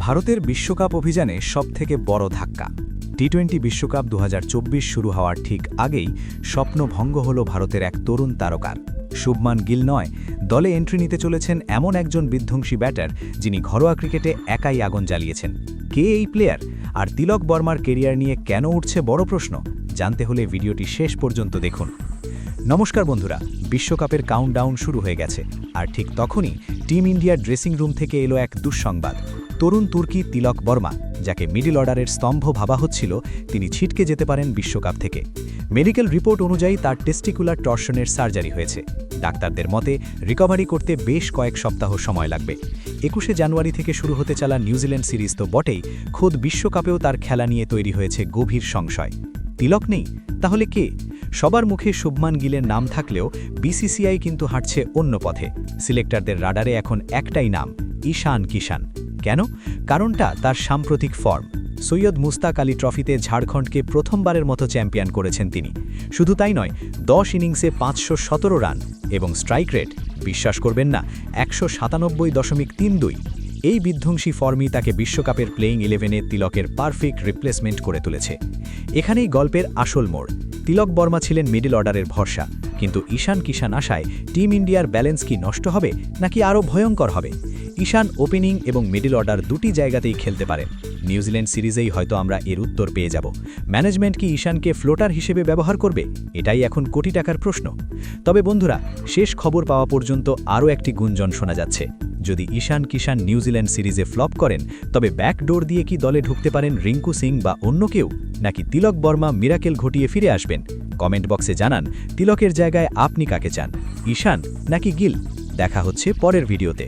ভারতের বিশ্বকাপ অভিযানে সবথেকে বড় ধাক্কা। টি-20 বিশ্বকাপ 2024 শুরু হওয়ার ঠিক আগেই স্বপ্নভঙ্গ হল ভারতের এক তরুণ তারকার। শুভমান গিল নয়, দলে এন্ট্রি নিতে চলেছেন এমন একজন বিধ্বংসী ব্যাটার যিনি ঘরোয়া ক্রিকেটে একাই আগুন জ্বালিয়েছেন। কে এই প্লেয়ার, আর তিলক বর্মার কেরিয়ার নিয়ে কেন উঠছে বড় প্রশ্ন? জানতে হলে ভিডিওটি শেষ পর্যন্ত দেখুন। নমস্কার বন্ধুরা, বিশ্বকাপের কাউন্টডাউন শুরু হয়ে গেছে, আর ঠিক তখনই টিম ইন্ডিয়ার ড্রেসিং রুম থেকে এলো এক দুঃসংবাদ। তরুণ তুর্কি তিলক বর্মা, যাকে মিডল অর্ডারের স্তম্ভ ভাবা হচ্ছিল, তিনি ছিটকে যেতে পারেন বিশ্বকাপ থেকে। মেডিকেল রিপোর্ট অনুযায়ী তার টেস্টিকুলার টর্শনের সার্জারি হয়েছে। ডাক্তারদের মতে রিকভারি করতে বেশ কয়েক সপ্তাহ সময় লাগবে। 21শে জানুয়ারি থেকে শুরু হতে চলা নিউজিল্যান্ড সিরিজ তো বটেই, খোদ বিশ্বকাপেও তার খেলা নিয়ে তৈরি হয়েছে গভীর সংশয়। তিলক নেই, তাহলে কে? সবার মুখে শুভমান গিলের নাম থাকলেও বিসিসিআই কিন্তু হাঁটছে অন্য পথে। সিলেক্টরদের রাডারে এখন একটাই নাম, ঈশান কিষান। কেন? কারণটা তার সাম্প্রতিক ফর্ম। সৈয়দ মুস্তাক আলী ট্রফিতে ঝাড়খণ্ডকে প্রথমবারের মতো চ্যাম্পিয়ন করেছেন তিনি। শুধু তাই নয়, 10 ইনিংসে 517 রান এবং স্ট্রাইক রেট, বিশ্বাস করবেন না, 197.32। এই বিধ্বংসী ফর্মই তাকে বিশ্বকাপের প্লেয়িং 11-এ তিলকের পারফেক্ট রিপ্লেসমেন্ট করে তুলেছে। এখানেই গল্পের আসল মোড়। তিলক বর্মা ছিলেন মিডল অর্ডারের ভরসা, কিন্তু ঈশান কিষান আসায় টিম ইন্ডিয়ার ব্যালেন্স কি নষ্ট হবে, নাকি আরও ভয়ঙ্কর হবে? ঈশান ওপেনিং এবং মিডল অর্ডার দুটি জায়গাতেই খেলতে পারেন। নিউজিল্যান্ড সিরিজেই হয়তো আমরা এর উত্তর পেয়ে যাব। ম্যানেজমেন্ট কি ঈশানকে ফ্লোটার হিসেবে ব্যবহার করবে? এটাই এখন কোটি টাকার প্রশ্ন। তবে বন্ধুরা, শেষ খবর পাওয়া পর্যন্ত আরও একটি গুঞ্জন শোনা যাচ্ছে। যদি ঈশান কিষান নিউজিল্যান্ড সিরিজে ফ্লপ করেন, তবে ব্যাকডোর দিয়ে কি দলে ঢুকতে পারেন রিঙ্কু সিং বা অন্য কেউ, নাকি তিলক বর্মা মিরাকেল ঘটিয়ে ফিরে আসবেন? কমেন্ট বক্সে জানান তিলকের জায়গায় আপনি কাকে চান, ঈশান নাকি গিল? দেখা হচ্ছে পরের ভিডিওতে।